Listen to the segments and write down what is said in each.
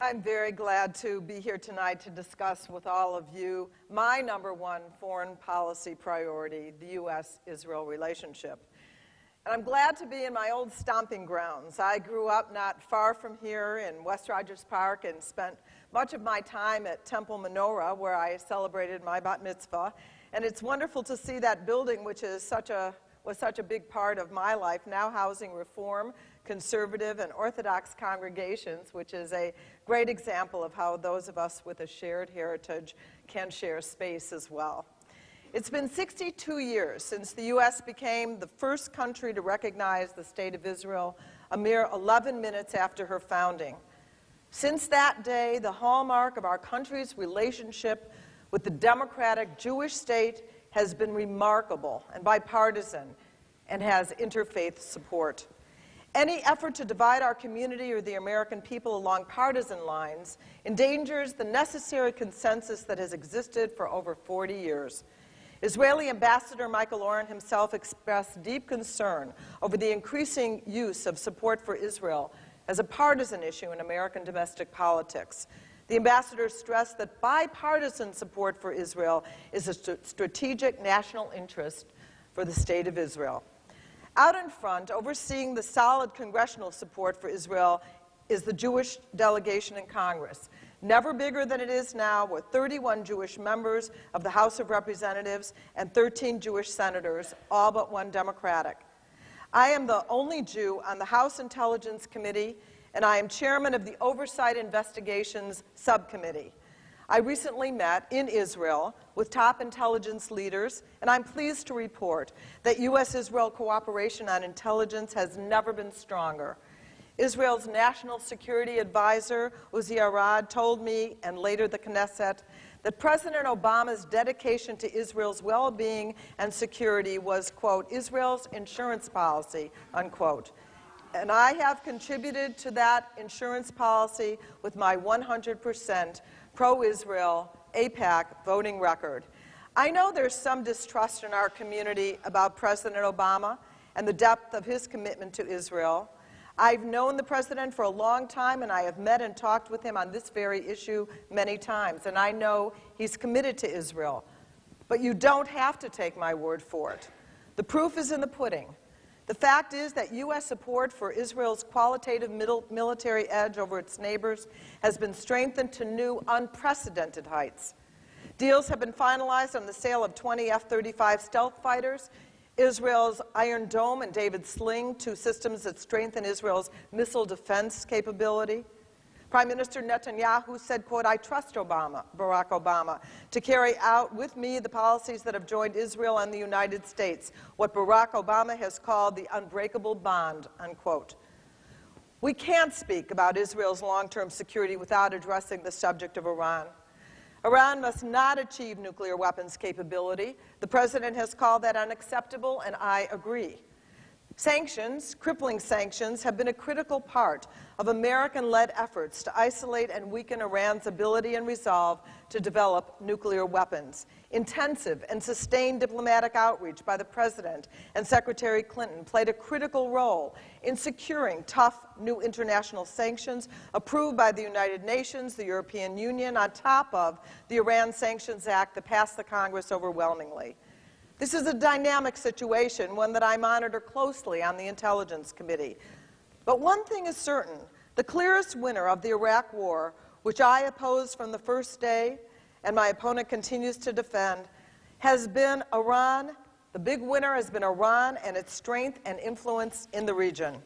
I'm very glad to be here tonight to discuss with all of you my #1 foreign policy priority, the U.S.-Israel relationship. And I'm glad to be in my old stomping grounds. I grew up not far from here in West Rogers Park and spent much of my time at Temple Menorah, where I celebrated my bat mitzvah. And it's wonderful to see that building, which is was such a big part of my life, now housing Reform, conservative, and Orthodox congregations, which is a great example of how those of us with a shared heritage can share space as well. It's been 62 years since the U.S. became the first country to recognize the State of Israel, a mere 11 minutes after her founding. Since that day, the hallmark of our country's relationship with the democratic Jewish state has been remarkable and bipartisan and has interfaith support. Any effort to divide our community or the American people along partisan lines endangers the necessary consensus that has existed for over 40 years. Israeli Ambassador Michael Oren himself expressed deep concern over the increasing use of support for Israel as a partisan issue in American domestic politics. The ambassador stressed that bipartisan support for Israel is a strategic national interest for the State of Israel. Out in front, overseeing the solid congressional support for Israel, is the Jewish delegation in Congress, never bigger than it is now, with 31 Jewish members of the House of Representatives and 13 Jewish senators, all but one Democratic. I am the only Jew on the House Intelligence Committee, and I am chairman of the Oversight Investigations Subcommittee. I recently met in Israel with top intelligence leaders, and I'm pleased to report that U.S.-Israel cooperation on intelligence has never been stronger. Israel's National Security Advisor, Uzi Arad, told me, and later the Knesset, that President Obama's dedication to Israel's well-being and security was, quote, Israel's insurance policy, unquote. And I have contributed to that insurance policy with my 100% pro-Israel AIPAC voting record. I know there's some distrust in our community about President Obama and the depth of his commitment to Israel. I've known the president for a long time, and I have met and talked with him on this very issue many times, and I know he's committed to Israel. But you don't have to take my word for it. The proof is in the pudding. The fact is that U.S. support for Israel's qualitative military edge over its neighbors has been strengthened to new, unprecedented heights. Deals have been finalized on the sale of 20 F-35 stealth fighters, Israel's Iron Dome and David Sling, two systems that strengthen Israel's missile defense capability. Prime Minister Netanyahu said, quote, I trust Barack Obama, to carry out with me the policies that have joined Israel and the United States, what Barack Obama has called the unbreakable bond, unquote. We can't speak about Israel's long-term security without addressing the subject of Iran. Iran must not achieve nuclear weapons capability. The president has called that unacceptable, and I agree. Sanctions, crippling sanctions, have been a critical part of American-led efforts to isolate and weaken Iran's ability and resolve to develop nuclear weapons. Intensive and sustained diplomatic outreach by the President and Secretary Clinton played a critical role in securing tough new international sanctions approved by the United Nations, the European Union, on top of the Iran Sanctions Act that passed the Congress overwhelmingly. This is a dynamic situation, one that I monitor closely on the Intelligence Committee. But one thing is certain, the clearest winner of the Iraq War, which I opposed from the first day, and my opponent continues to defend, has been Iran. The big winner has been Iran and its strength and influence in the region.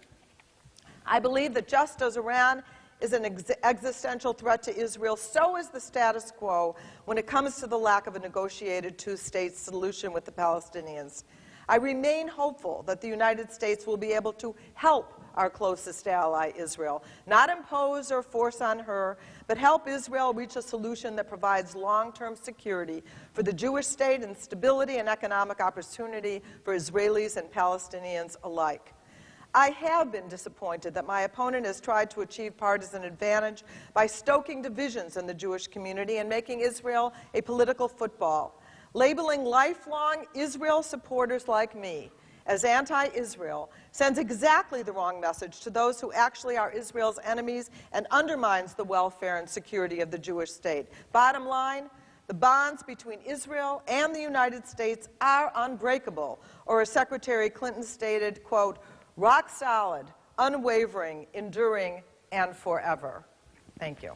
I believe that just as Iran is an existential threat to Israel, so is the status quo when it comes to the lack of a negotiated two-state solution with the Palestinians. I remain hopeful that the United States will be able to help our closest ally, Israel, not impose or force on her, but help Israel reach a solution that provides long-term security for the Jewish state and stability and economic opportunity for Israelis and Palestinians alike. I have been disappointed that my opponent has tried to achieve partisan advantage by stoking divisions in the Jewish community and making Israel a political football, labeling lifelong Israel supporters like me as anti-Israel sends exactly the wrong message to those who actually are Israel's enemies and undermines the welfare and security of the Jewish state. Bottom line, the bonds between Israel and the United States are unbreakable, or as Secretary Clinton stated, quote, rock solid, unwavering, enduring, and forever. Thank you.